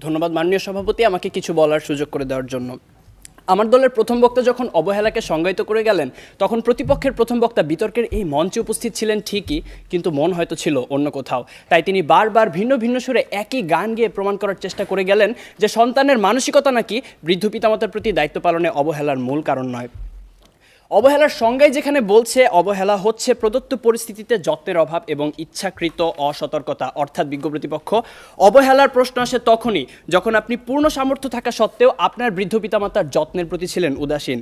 ধন্যবাদ মাননীয় সভাপতি আমাকে কিছু বলার সুযোগ করে দেওয়ার জন্য। আমার দলের প্রথম বক্তা যখন অবহেলাকে সংজ্ঞায়িত করে গেলেন, তখন প্রতিপক্ষের প্রথম বক্তা বিতর্কের এই মঞ্চে উপস্থিত ছিলেন ঠিকই, কিন্তু মন হয়তো ছিল অন্য কোথাও। তাই তিনি বারবার ভিন্ন ভিন্ন সুরে একই গান গেয়ে প্রমাণ করার চেষ্টা করে গেলেন যে সন্তানের মানসিকতা নাকি বৃদ্ধ পিতামাতার প্রতি দায়িত্ব পালনে অবহেলার মূল কারণ নয়। অবহেলার সংজ্ঞায় যেখানে বলছে অবহেলা হচ্ছে প্রদত্ত পরিস্থিতিতে যত্নের অভাব এবং ইচ্ছাকৃত অসতর্কতা, অর্থাৎ বিজ্ঞ প্রতিপক্ষ, অবহেলার প্রশ্ন আসে তখনই যখন আপনি পূর্ণ সামর্থ্য থাকা সত্ত্বেও আপনার বৃদ্ধ পিতামাতার যত্নের প্রতি ছিলেন উদাসীন।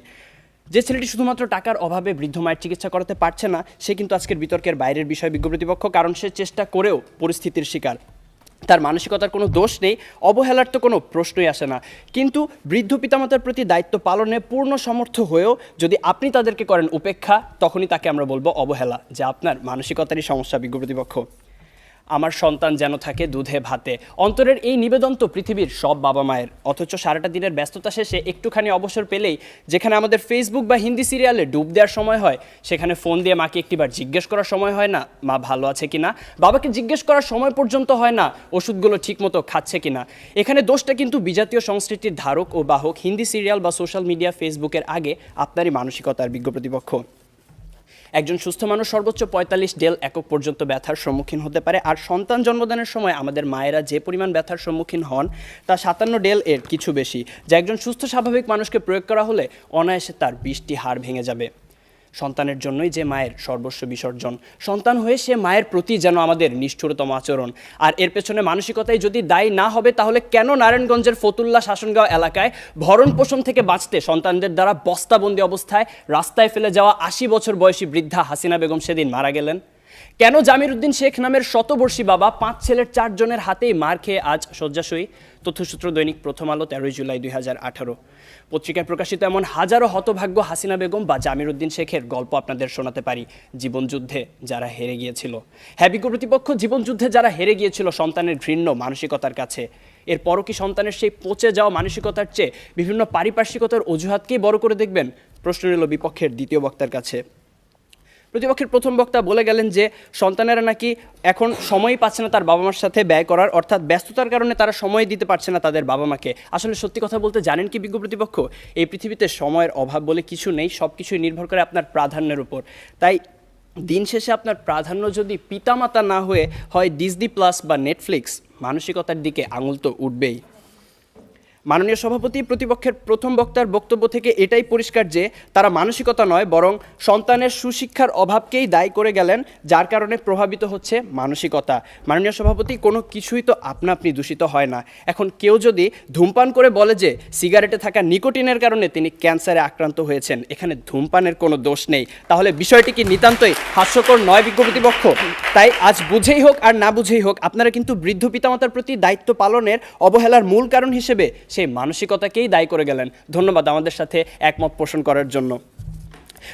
যে ছেলেটি শুধুমাত্র টাকার অভাবে বৃদ্ধ মায়ের চিকিৎসা করাতে পারছে না, সে কিন্তু আজকের বিতর্কের বাইরের বিষয় বিজ্ঞ প্রতিপক্ষ, কারণ সে চেষ্টা করেও পরিস্থিতির শিকার। তার মানসিকতার কোনো দোষ নেই, অবহেলার তো কোনো প্রশ্নই আসে না। কিন্তু বৃদ্ধ পিতামাতার প্রতি দায়িত্ব পালনে পূর্ণ সমর্থ হয়েও যদি আপনি তাদেরকে করেন উপেক্ষা, তখনই তাকে আমরা বলবো অবহেলা, যা আপনার মানসিকতারই সমস্যা বিজ্ঞ প্রতিপক্ষ। আমার সন্তান যেন থাকে দুধে ভাতে, অন্তরের এই নিবেদন তো পৃথিবীর সব বাবা মায়ের। অথচ সারাটা দিনের ব্যস্ততা শেষে একটুখানি অবসর পেলেই যেখানে আমাদের ফেসবুক বা হিন্দি সিরিয়ালে ডুব দেওয়ার সময় হয়, সেখানে ফোন দিয়ে মাকে একটিবার জিজ্ঞেস করার সময় হয় না মা ভালো আছে কিনা, বাবাকে জিজ্ঞেস করার সময় পর্যন্ত হয় না ওষুধগুলো ঠিকমতো খাচ্ছে কিনা। এখানে দোষটা কিন্তু বিজাতীয় সংস্কৃতির ধারক ও বাহক হিন্দি সিরিয়াল বা সোশ্যাল মিডিয়া ফেসবুকের আগে আপনারই মানসিকতার বিজ্ঞ প্রতিপক্ষ। একজন সুস্থ মানুষ সর্বোচ্চ 45 ডেল একক পর্যন্ত ব্যথার সম্মুখীন হতে পারে, আর সন্তান জন্মদানের সময় আমাদের মায়েরা যে পরিমাণ ব্যথার সম্মুখীন হন তা 57 ডেল এর কিছু বেশি, যা একজন সুস্থ স্বাভাবিক মানুষকে প্রয়োগ করা হলে অনায়াসে তার 20টি হাড় ভেঙে যাবে। সন্তানের জন্যই যে মায়ের সর্বস্ব বিসর্জন, সন্তান হয়ে সে মায়ের প্রতি যেন আমাদের নিষ্ঠুরতম আচরণ। আর এর পেছনে মানসিকতায় যদি দায়ী না হবে, তাহলে কেন নারায়ণগঞ্জের ফতুল্লা শাসনগাঁও এলাকায় ভরণ পোষণ থেকে বাঁচতে সন্তানদের দ্বারা বস্তাবন্দি অবস্থায় রাস্তায় ফেলে যাওয়া 80 বছর বয়সী বৃদ্ধা হাসিনা বেগম সেদিন মারা গেলেন? কেন জামির উদ্দিন শেখ নামের শতবর্ষী বাবা 5 ছেলের 4 জনের হাতেই মার খেয়ে আজ শয্যাশয়ী? তথ্যসূত্র দৈনিক প্রথম আলো, 13 জুলাই 2018। পত্রিকায় প্রকাশিত এমন হাজারো হতভাগ্য হাসিনা বেগম বা জামির উদ্দিন শেখের গল্প আপনাদের শোনাতে পারি, জীবনযুদ্ধে যারা হেরে গিয়েছিল। হ্যাঁ বিজ্ঞ প্রতিপক্ষ, জীবনযুদ্ধে যারা হেরে গিয়েছিল সন্তানের ঘৃণ্য মানসিকতার কাছে। এরপরও কি সন্তানের সেই পচে যাওয়া মানসিকতার চেয়ে বিভিন্ন পারিপার্শ্বিকতার অজুহাতকেই বড় করে দেখবেন? প্রশ্ন এলো বিপক্ষের দ্বিতীয় বক্তার কাছে। প্রতিপক্ষের প্রথম বক্তা বলে গেলেন যে সন্তানেরা নাকি এখন সময়ই পাচ্ছে না তার বাবা মার সাথে ব্যয় করার, অর্থাৎ ব্যস্ততার কারণে তারা সময় দিতে পারছে না তাদের বাবা মাকে। আসলে সত্যি কথা বলতে জানেন কি বিজ্ঞ প্রতিপক্ষ, এই পৃথিবীতে সময়ের অভাব বলে কিছু নেই, সব কিছুই নির্ভর করে আপনার প্রাধান্যের উপর। তাই দিন শেষে আপনার প্রাধান্য যদি পিতামাতা না হয়ে হয় ডিজনি প্লাস বা নেটফ্লিক্স, মানসিকতার দিকে আঙুল তো উঠবেই। মাননীয় সভাপতি, প্রতিপক্ষের প্রথম বক্তার বক্তব্য থেকে এটাই পরিষ্কার যে তারা মানসিকতা নয় বরং সন্তানের সুশিক্ষার অভাবকেই দায়ী করে গেলেন, যার কারণে প্রভাবিত হচ্ছে মানসিকতা। মাননীয় সভাপতি, কোনো কিছুই তো আপনা আপনি দূষিত হয় না। এখন কেউ যদি ধূমপান করে বলে যে সিগারেটে থাকা নিকোটিনের কারণে তিনি ক্যান্সারে আক্রান্ত হয়েছেন, এখানে ধূমপানের কোনো দোষ নেই, তাহলে বিষয়টি কি নিতান্তই হাস্যকর নয় বিজ্ঞ প্রতিপক্ষ? তাই আজ বুঝেই হোক আর না বুঝেই হোক, আপনারা কিন্তু বৃদ্ধ পিতামাতার প্রতি দায়িত্ব পালনের অবহেলার মূল কারণ হিসেবে সেই মানসিকতাকেই দায়ী করে গেলেন। ধন্যবাদ আমাদের সাথে একমত পোষণ করার জন্য।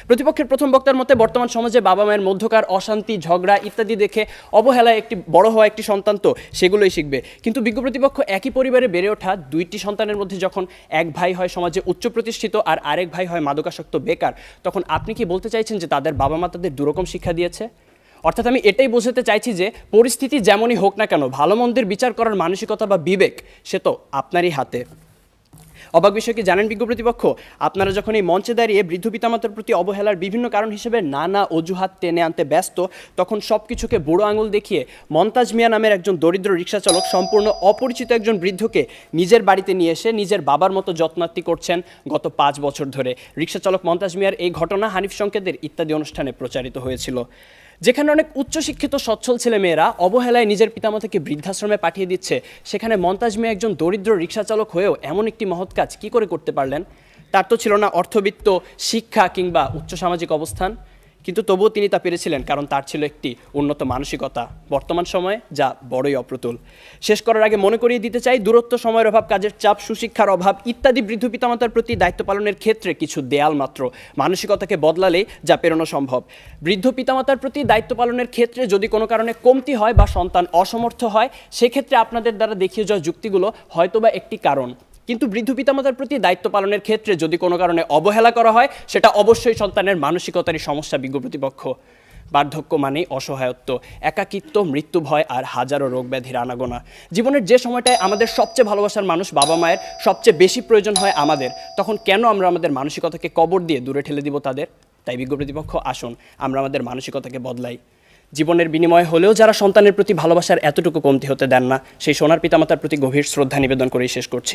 প্রতিপক্ষের প্রথম বক্তার মতে বর্তমান সমাজে বাবা মায়ের মধ্যকার অশান্তি, ঝগড়া ইত্যাদি দেখে অবহেলায় একটি বড় হওয়া একটি সন্তান তো সেগুলোই শিখবে। কিন্তু বিজ্ঞ প্রতিপক্ষ, একই পরিবারে বেড়ে ওঠা 2টি সন্তানের মধ্যে যখন এক ভাই হয় সমাজে উচ্চ প্রতিষ্ঠিত আর আরেক ভাই হয় মাদকাসক্ত বেকার, তখন আপনি কি বলতে চাইছেন যে তাদের বাবা মা তাদের দুরকম শিক্ষা দিয়েছে? অর্থাৎ আমি এটাই বোঝাতে চাইছি যে পরিস্থিতি যেমনই হোক না কেন, ভালো মন্দের বিচার করার মানসিকতা বা বিবেক সে তো আপনারই হাতে। অবাক বিষয় কি জানেন বিজ্ঞ প্রতিপক্ষ, আপনারা যখন এই মঞ্চে দাঁড়িয়ে বৃদ্ধ পিতামাতার প্রতি অবহেলার বিভিন্ন কারণ হিসেবে নানা অজুহাত টেনে আনতে ব্যস্ত, তখন সব কিছুকে বুড়ো আঙুল দেখিয়ে মন্তাজ মিয়া নামের একজন দরিদ্র রিক্সা চালক সম্পূর্ণ অপরিচিত একজন বৃদ্ধকে নিজের বাড়িতে নিয়ে এসে নিজের বাবার মতো যত্নার্থী করছেন গত 5 বছর ধরে। রিক্সা চালক মন্তাজ মিয়ার এই ঘটনা হানিফ সংকেতের ইত্যাদি অনুষ্ঠানে প্রচারিত হয়েছিল। যেখানে অনেক উচ্চশিক্ষিত সচ্ছল ছেলেমেয়েরা অবহেলায় নিজের পিতামাতাকে বৃদ্ধাশ্রমে পাঠিয়ে দিচ্ছে, সেখানে মন্তাজ মিয়া একজন দরিদ্র রিক্সা চালক হয়েও এমন একটি মহৎ কাজ কী করে করতে পারলেন? তার তো ছিল না অর্থবিত্ত, শিক্ষা কিংবা উচ্চ সামাজিক অবস্থান, কিন্তু তবুও তিনি তা পেরেছিলেন কারণ তার ছিল একটি উন্নত মানসিকতা, বর্তমান সময়ে যা বড়ই অপ্রতুল। শেষ করার আগে মনে করিয়ে দিতে চাই, দূরত্ব, সময়ের অভাব, কাজের চাপ, সুশিক্ষার অভাব ইত্যাদি বৃদ্ধ পিতামাতার প্রতি দায়িত্ব পালনের ক্ষেত্রে কিছু দেয়াল মাত্র, মানসিকতাকে বদলালেই যা পেরোনো সম্ভব। বৃদ্ধ পিতামাতার প্রতি দায়িত্ব পালনের ক্ষেত্রে যদি কোনো কারণে কমতি হয় বা সন্তান অসমর্থ হয়, সেক্ষেত্রে আপনাদের দ্বারা দেখিয়ে যাওয়া যুক্তিগুলো হয়তোবা একটি কারণ, কিন্তু বৃদ্ধ পিতামাতার প্রতি দায়িত্ব পালনের ক্ষেত্রে যদি কোনো কারণে অবহেলা করা হয়, সেটা অবশ্যই সন্তানের মানসিকতারই সমস্যা বিজ্ঞ প্রতিপক্ষ। বার্ধক্য মানেই অসহায়ত্ব, একাকিত্ব, মৃত্যু ভয় আর হাজারো রোগ ব্যাধির আনাগোনা। জীবনের যে সময়টায় আমাদের সবচেয়ে ভালোবাসার মানুষ বাবা মায়ের সবচেয়ে বেশি প্রয়োজন হয় আমাদের, তখন কেন আমরা আমাদের মানসিকতাকে কবর দিয়ে দূরে ঠেলে দিব তাদের? তাই বিজ্ঞ প্রতিপক্ষ, আসুন আমরা আমাদের মানসিকতাকে বদলাই। জীবনের বিনিময়ে হলেও যারা সন্তানের প্রতি ভালোবাসার এতটুকু কমতি হতে দেন না, সেই সোনার পিতামাতার প্রতি গভীর শ্রদ্ধা নিবেদন করেই শেষ করছি।